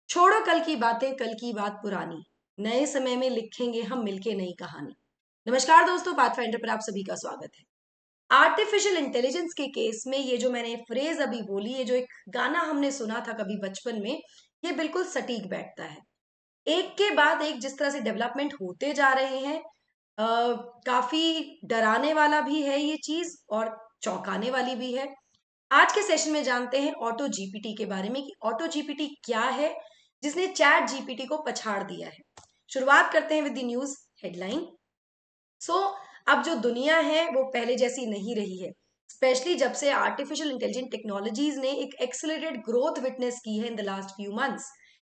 छोड़ो कल की बातें, कल की बात पुरानी। नए समय में लिखेंगे हम मिलके नई कहानी। नमस्कार दोस्तों, पाथफाइंडर पर आप सभी का स्वागत है। आर्टिफिशियल इंटेलिजेंस के केस में ये जो मैंने फ्रेज अभी बोली, ये जो एक गाना हमने सुना था कभी बचपन में, ये बिल्कुल सटीक बैठता है। एक के बाद एक जिस तरह से डेवलपमेंट होते जा रहे हैं, काफी डराने वाला भी है ये चीज और चौंकाने वाली भी है। आज के सेशन में जानते हैं ऑटो जीपीटी के बारे में कि ऑटो जीपीटी क्या है जिसने चैट जीपीटी को पछाड़ दिया है। शुरुआत करते हैं विद द न्यूज हेडलाइन। सो अब जो दुनिया है वो पहले जैसी नहीं रही है, स्पेशली जब से आर्टिफिशियल इंटेलिजेंट टेक्नोलॉजीज ने एक एक्सेलरेटेड ग्रोथ विटनेस की है in the last few months.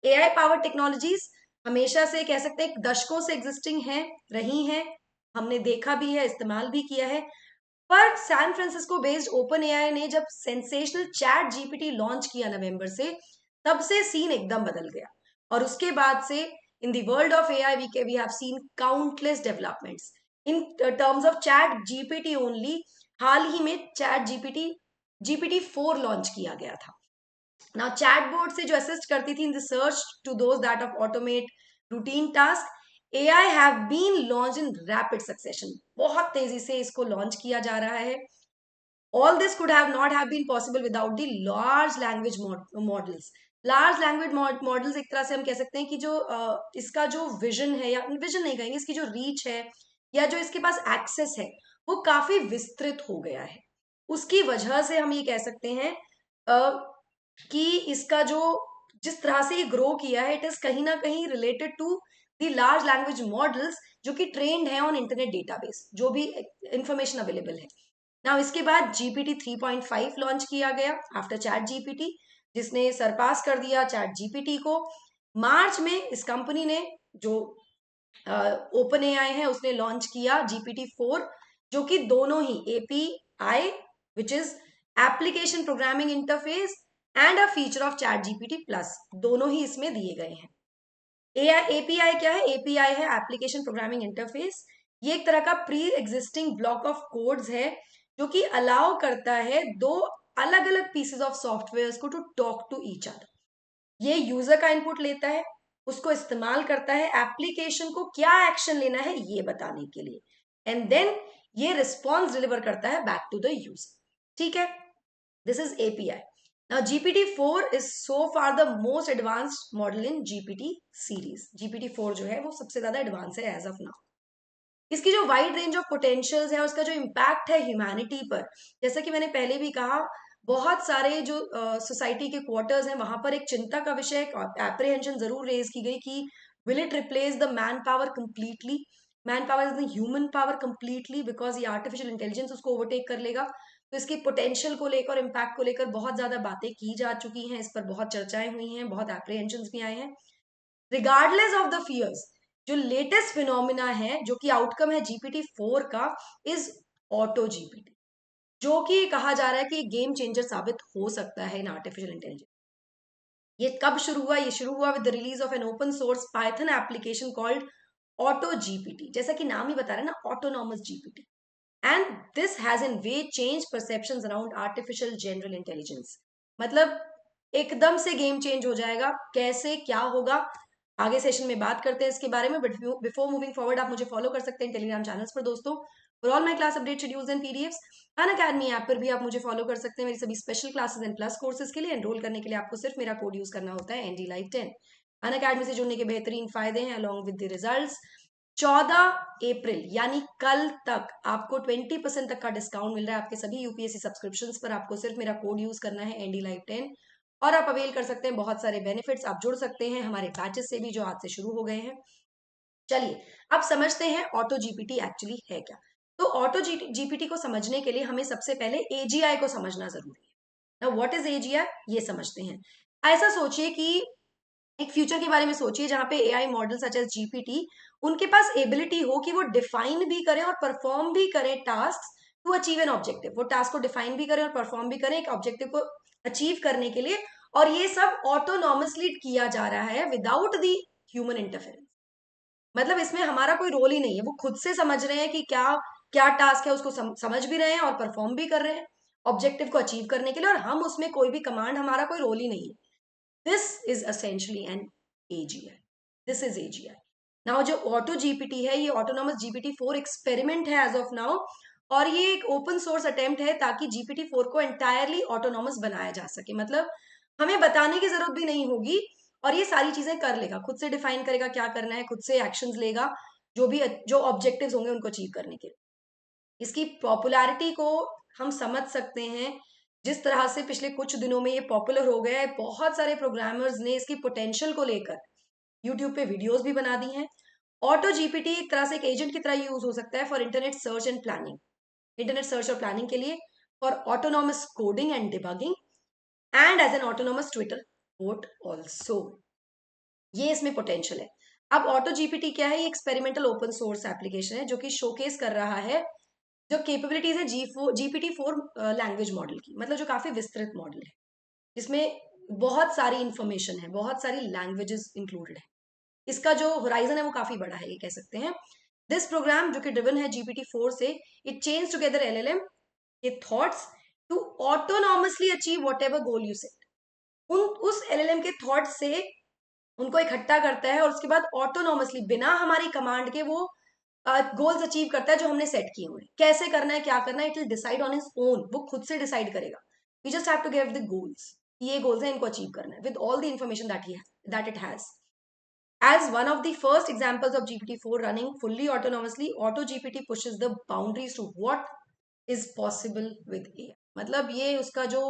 AI power technologies हमेशा से कह सकते हैं दशकों से एग्जिस्टिंग है, रही हैं। हमने देखा भी है, इस्तेमाल भी किया है। पर San Francisco based OpenAI ने जब सेंसेशनल चैट जीपीटी लॉन्च किया नवंबर से, तब से सीन एकदम बदल गया। और उसके बाद से in the world of AI we have seen countless developments in terms of ChatGPT only. हाल ही में चैट जीपीटी जीपीटी 4 लॉन्च किया गया था। नाउ चैटबॉट से जो असिस्ट करती थी in the search to those that of automate routine task, AI have been launch in rapid succession. बहुत तेजी से इसको लॉन्च किया जा रहा है। All this could have not have been possible without the large language models. Large language models एक तरह से हम कह सकते हैं कि जो इसका जो विजन है, या विजन नहीं कहेंगे, इसकी जो रीच है या जो इसके पास एक्सेस है, वो काफी विस्तृत हो गया है। उसकी वजह से हम ये कह सकते हैं कि इसका जो जिस तरह से ये ग्रो किया है, इट इज कहीं ना कहीं related to the large language models जो कि ट्रेंड है ऑन इंटरनेट डेटाबेस, जो भी इंफॉर्मेशन अवेलेबल है। नाउ इसके बाद जीपीटी 3.5 लॉन्च किया गया आफ्टर चैट जीपीटी, जिसने सरपास कर दिया चैट जीपीटी को। मार्च में इस कंपनी ने जो ओपन एआई है उसने लॉन्च किया जीपीटी 4, जो कि दोनों ही API which is application programming interface and a feature of ChatGPT plus, दोनों ही इसमें दिए गए हैं। एपीआई क्या है? एपीआई है एप्लीकेशन प्रोग्रामिंग इंटरफेस। ये एक तरह का pre existing block of codes है जो कि अलाउ करता है दो अलग अलग पीसेस ऑफ सॉफ्टवेयर को to talk to each other. ये यूजर का इनपुट लेता है, उसको इस्तेमाल करता है एप्लीकेशन को क्या एक्शन लेना है ये बताने के लिए, एंड देन ये रिस्पॉन्स डिलीवर करता है बैक टू द यूजर। ठीक है, this is API. Now GPT-4 is so far the most advanced model in GPT series. GPT-4 जो है वो सबसे ज्यादा एडवांस है एज ऑफ नाउ। इसकी जो वाइड रेंज ऑफ पोटेंशियल्स है, उसका जो इम्पैक्ट है ह्यूमैनिटी पर, जैसा कि मैंने पहले भी कहा, बहुत सारे जो सोसाइटी के क्वार्टर्स हैं वहां पर एक चिंता का विषय, एप्रीहेंशन जरूर रेज की गई कि will it replace the man power completely. Man power is the human power completely, because ये आर्टिफिशियल इंटेलिजेंस उसको ओवरटेक कर लेगा। तो इसके पोटेंशियल को लेकर और इम्पैक्ट को लेकर बहुत ज्यादा बातें की जा चुकी हैं, इस पर बहुत चर्चाएं हुई हैं, बहुत एप्रीहेंशन भी आए हैं। रिगार्डलेस ऑफ द फियर्स, जो लेटेस्ट फिनोमिना है जो कि आउटकम है जीपीटी 4 का, इज ऑटो जीपीटी, जो कि कहा जा रहा है कि गेम चेंजर साबित हो सकता है इन आर्टिफिशियल इंटेलिजेंस। ये कब शुरू हुआ? ये शुरू हुआ with the release of an open source Python application called auto GPT, जैसा कि नाम ही बता रहा है ना, autonomous GPT. And this has in way change perceptions around artificial general intelligence. मतलब एकदम से गेम चेंज हो जाएगा। कैसे, क्या होगा, आगे सेशन में बात करते हैं इसके बारे में। बट बिफोर मूविंग फॉरवर्ड, आप मुझे फॉलो कर सकते हैं टेलीग्राम चैनल्स पर दोस्तों, for all my class update schedules and PDFs. Unacademy app पर भी आप मुझे फॉलो कर सकते हैं मेरी सभी special classes and plus courses के लिए। एनरोल करने के लिए आपको सिर्फ मेरा कोड यूज करना होता है NDLive10। अन अकेडमी से जुड़ने के बेहतरीन फायदे हैं अलॉन्ग विद द रिजल्ट्स। 14 अप्रैल यानी कल तक आपको 20% तक का डिस्काउंट मिल रहा है आपके सभी यूपीएससी सब्सक्रिप्शंस पर। आपको सिर्फ मेरा कोड यूज करना है NDLive10, और आप अवेल कर सकते हैं बहुत सारे बेनिफिट्स। आप जुड़ सकते हैं हमारे बैचेस से भी जो आज से शुरू हो गए हैं। चलिए अब समझते हैं ऑटो जीपीटी एक्चुअली है क्या। तो ऑटो जीपीटी को समझने के लिए हमें सबसे पहले एजीआई को समझना जरूरी है। नाउ व्हाट इज एजीआई, ये समझते हैं। ऐसा सोचिए कि एक फ्यूचर के बारे में सोचिए जहां पे AI model such as GPT, उनके पास एबिलिटी हो कि वो डिफाइन भी करें और परफॉर्म भी करें task to achieve an objective. वो टास्क को डिफाइन भी करें और परफॉर्म भी करें एक ऑब्जेक्टिव को अचीव करने के लिए, और ये सब ऑटोनॉमसली किया जा रहा है विदाउट द ह्यूमन इंटरफेरेंस। मतलब इसमें हमारा कोई रोल ही नहीं है, वो खुद से समझ रहे हैं कि क्या क्या टास्क है, उसको समझ भी रहे हैं और परफॉर्म भी कर रहे हैं ऑब्जेक्टिव को अचीव करने के लिए, और हम उसमें कोई भी कमांड, हमारा कोई रोल ही नहीं है। This is essentially an AGI. This is AGI. Now जो ऑटो जीपीटी है, ये ऑटोनॉमस GPT-4 एक्सपेरिमेंट है एज ऑफ नाउ, और ये एक ओपन सोर्स अटेम्प्ट है ताकि GPT-4 को एंटायरली ऑटोनॉमस बनाया जा सके. मतलब हमें बताने की जरूरत भी नहीं होगी और ये सारी चीजें कर लेगा, खुद से डिफाइन करेगा क्या करना है, खुद से एक्शंस लेगा जो ऑब्जेक्टिव्स होंगे उनको अचीव करने के. इसकी पॉपुलैरिटी को हम समझ सकते हैं जिस तरह से पिछले कुछ दिनों में ये पॉपुलर हो गया है. बहुत सारे प्रोग्रामर्स ने इसकी पोटेंशियल को लेकर यूट्यूब पे वीडियोस भी बना दी हैं. ऑटो जीपीटी एक तरह से एक एजेंट की तरह यूज हो सकता है for internet search and planning, internet search और प्लानिंग के लिए, for autonomous coding and debugging, and as an autonomous Twitter bot also. ये इसमें पोटेंशियल है. अब ऑटो जीपीटी क्या है? ये एक्सपेरिमेंटल ओपन सोर्स एप्लीकेशन है जो कि शोकेस कर रहा है जो कैपेबिलिटीज है GPT-4 लैंग्वेज मॉडल की. मतलब जो काफी विस्तृत मॉडल है जिसमें बहुत सारी इंफॉर्मेशन है, बहुत सारी लैंग्वेजेस इंक्लूडेड है. इसका जो होराइजन है वो काफी बड़ा है, ये कह सकते हैं. दिस प्रोग्राम जो कि ड्रिवन है GPT-4 से, इट चेन्स टुगेदर LLM के thoughts to autonomously achieve whatever goal you set. उस LLM के थॉट से उनको इकट्ठा करता है और उसके बाद ऑटोनॉमसली बिना हमारी कमांड के वो गोल्स अचीव करता है जो हमने सेट किए हुए हैं. कैसे करना है, क्या करना है, it will decide on his own. वो खुद से डिसाइड करेगा. We just have to give the goals. ये गोल्स हैं, इनको अचीव करना है with all the information that it has. As one of the first examples of GPT-4 running fully autonomously, AutoGPT pushes the boundaries to what is possible with AI. मतलब ये उसका जो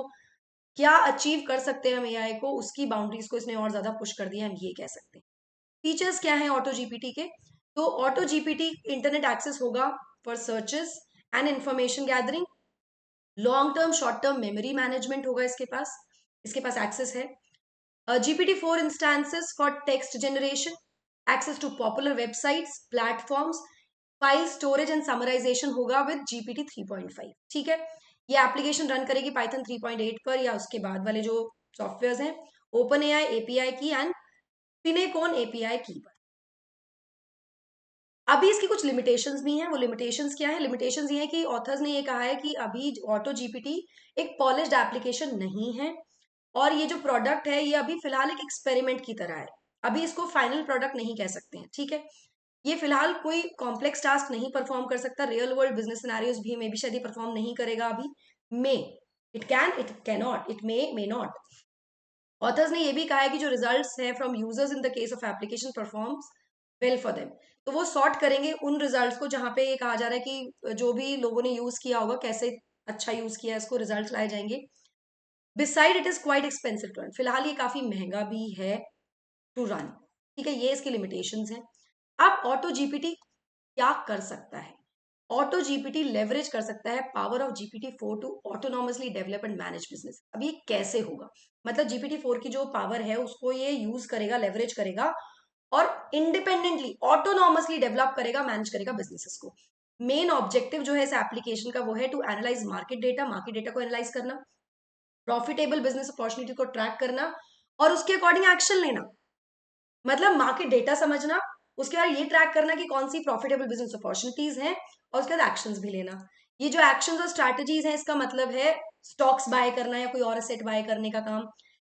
क्या अचीव कर सकते हैं हम AI को, उसकी बाउंड्रीज को इसने और ज्यादा पुश कर दिया, हम ये कह सकते हैं. फीचर्स क्या हैं ऑटो जीपीटी के? तो ऑटो जीपीटी इंटरनेट एक्सेस होगा for searches and information gathering, long term short term memory management होगा इसके पास एक्सेस है. GPT-4 instances for text generation, access to popular websites, platforms, file storage and summarization होगा with GPT 3.5. ठीक है, ये application run करेगी Python 3.8 पर या उसके बाद वाले जो सॉफ्टवेयर हैं, OpenAI API की एंड Pinecone API की पर. अभी इसकी कुछ लिमिटेशंस भी हैं. वो लिमिटेशंस क्या है? लिमिटेशंस ये है कि ऑथर्स ने ये कहा है कि अभी ऑटो जीपीटी एक पॉलिश्ड एप्लीकेशन नहीं है और ये जो प्रोडक्ट है ये अभी फिलहाल एक एक्सपेरिमेंट की तरह है. अभी इसको फाइनल प्रोडक्ट नहीं कह सकते हैं. ठीक है, ये फिलहाल कोई कॉम्प्लेक्स टास्क नहीं परफॉर्म कर सकता. रियल वर्ल्ड बिजनेस सिनेरियोज भी मे बी शायद परफॉर्म नहीं करेगा अभी. May it can, it can not, it may not. Authors ने ये भी कहा है कि जो रिजल्ट्स हैं from users in the case of application performs well for them. तो वो सॉर्ट करेंगे उन रिजल्ट्स को जहां पे ये कहा जा रहा है कि जो भी लोगों ने यूज किया होगा कैसे अच्छा यूज किया है, इसको रिजल्ट लाए जाएंगे. Beside it is quite expensive to run. फिलहाल ये काफी महंगा भी है टू रन. ठीक है, ये इसकी लिमिटेशंस हैं. अब ऑटो जीपीटी क्या कर सकता है? ऑटो जीपीटी लेवरेज कर सकता है power of GPT-4 to autonomously develop and manage business. अब ये कैसे होगा? मतलब GPT-4 की जो पावर है उसको ये यूज करेगा, लेवरेज करेगा और इंडिपेंडेंटली ऑटोनॉमसली डेवलप करेगा, मैनेज करेगा बिजनेसेस को. मेन ऑब्जेक्टिव जो है इस एप्लीकेशन का वो है टू एनालाइज मार्केट डेटा को एनालाइज करना, प्रॉफिटेबल बिजनेस अपॉर्चुनिटी को ट्रैक करना और उसके अकॉर्डिंग एक्शन लेना. मतलब मार्केट डेटा समझना, उसके बाद ये ट्रैक करना कि कौन सी प्रॉफिटेबल बिजनेस अपॉर्चुनिटीज हैं और उसके बाद एक्शंस भी लेना. ये जो एक्शंस और स्ट्रैटेजीज हैं इसका मतलब है स्टॉक्स बाय करना या कोई और एसेट बाय करने का काम,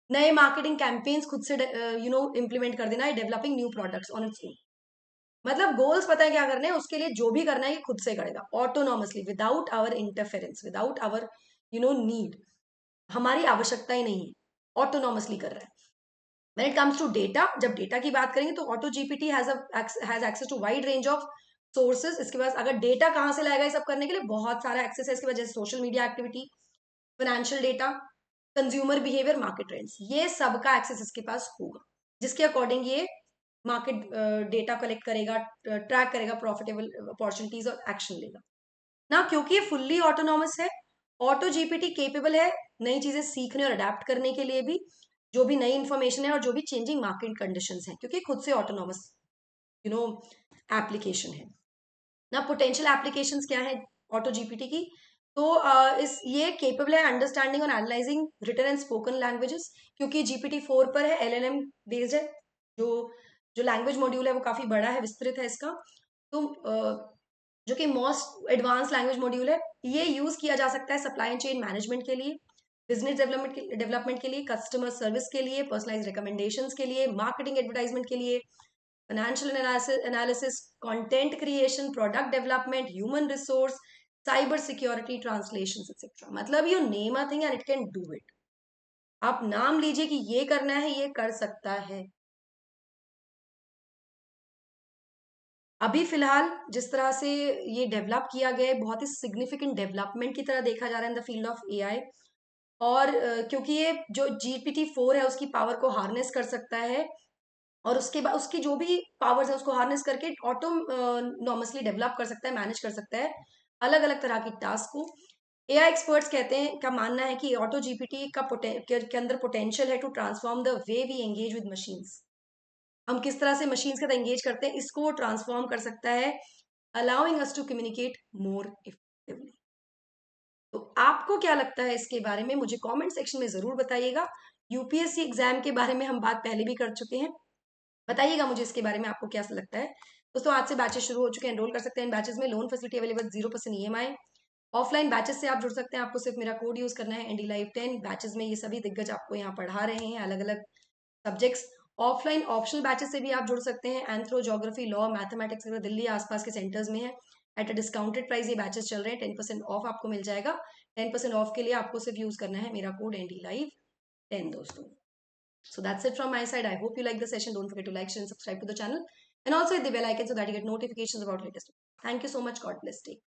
नए मार्केटिंग कैंपेन्स खुद से इम्प्लीमेंट कर देना, developing new products on its own. मतलब गोल्स पता है क्या करने हैं, उसके लिए जो भी करना है ये खुद से करेगा autonomously, without our interference, without our need. हमारी आवश्यकता ही नहीं है, ऑटोनॉमसली कर रहा है. When it comes to data, जब डेटा की बात करेंगे तो auto GPT has access to wide range of sources. इसके पास अगर डेटा कहाँ से लाएगा ये सब करने के लिए बहुत सारा एक्सेस है इसके पास, जैसे social media activity, financial data, consumer behaviour, market trends, ये सब का एक्सेस इसके पास होगा जिसके अकॉर्डिंग ये मार्केट डेटा कलेक्ट करेगा, ट्रैक करेगा प्रॉफिटेबल अपॉर्चुनिटीज और एक्शन लेगा ना. क्योंकि ये फुल्ली ऑटोनॉमस है, ऑटो जीपीटी केपेबल है नई चीजें सीखने और अडेप्ट करने के लिए भी, जो भी नई इंफॉर्मेशन है और जो भी चेंजिंग मार्केट कंडीशंस हैं, क्योंकि खुद से ऑटोनॉमस एप्लीकेशन है ना. पोटेंशियल एप्लीकेशंस क्या है ऑटो जीपीटी की? तो इस ये केपेबल है अंडरस्टैंडिंग और analysing written and spoken languages, क्योंकि GPT-4 पर है, LLM बेस्ड है. जो जो लैंग्वेज मॉड्यूल है वो काफी बड़ा है, विस्तृत है इसका. तो जो कि मोस्ट एडवांस लैंग्वेज मॉड्यूल है, ये यूज किया जा सकता है सप्लाई चेन मैनेजमेंट के लिए, बिजनेस डेवलपमेंट के लिए, कस्टमर सर्विस के लिए, पर्सनलाइज रिकमेंडेशंस के लिए, मार्केटिंग एडवर्टाइजमेंट के लिए, financial analysis, content creation, product development, human resource, cyber security, translation etcetera. मतलब you name a thing and it can do it. आप नाम लीजिए कि ये करना है, ये कर सकता है। अभी फिलहाल जिस तरह से ये डेवलप किया गया है, बहुत ही सिग्निफिकेंट डेवलपमेंट की तरह देखा जा रहा है in the field of AI. और क्योंकि ये जो GPT-4 है उसकी पावर को हार्नेस कर सकता है, और उसके बाद उसकी जो भी पावर्स है उसको हार्नेस करके ऑटोनॉमसली डेवलप कर सकता है, मैनेज कर सकता है अलग अलग तरह की टास्क को। एआई एक्सपर्ट्स कहते हैं, का मानना है कि ऑटो जीपीटी के अंदर पोटेंशियल है to transform the way we engage with machines. हम किस तरह से मशीन्स के साथ एंगेज करते हैं, इसको वो ट्रांसफॉर्म कर सकता है, allowing us to communicate more effectively. तो आपको क्या लगता है इसके बारे में, मुझे कमेंट सेक्शन में जरूर बताइएगा। यूपीएससी एग्जाम के बारे में हम बात पहले भी कर चुके हैं, बताइएगा मुझे इसके बारे में आपको क्या लगता है। दोस्तों आज से बैचेस शुरू हो चुके हैं, एनरोल कर सकते हैं इन बैचेस में। Loan facility available, 0% EMI। Offline batches से आप जुड़ सकते हैं, आपको सिर्फ मेरा कोड यूज करना है, ND Live 10। बैचेस में ये सभी दिग्गज आपको यहाँ पढ़ा रहे हैं अलग अलग सब्जेक्ट्स। ऑफलाइन ऑप्शनल बैचेस से भी आप जुड़ सकते हैं, एंथ्रो, ज्योग्राफी, लॉ, मैथमेटिक्स वगैरह दिल्ली आसपास के सेंटर्स में है। एट अ डिस्काउंटेड प्राइस ये बैचेस चल रहे हैं, 10% ऑफ आपको मिल जाएगा। 10% ऑफ के लिए आपको सिर्फ यूज करना है मेरा कोड ND Live 10 दोस्तों। So that's it from my side. I hope you like the session. Don't forget to like, share, and subscribe to the channel. And also hit the bell icon so that you get notifications about latest. Thank you so much. God bless. Take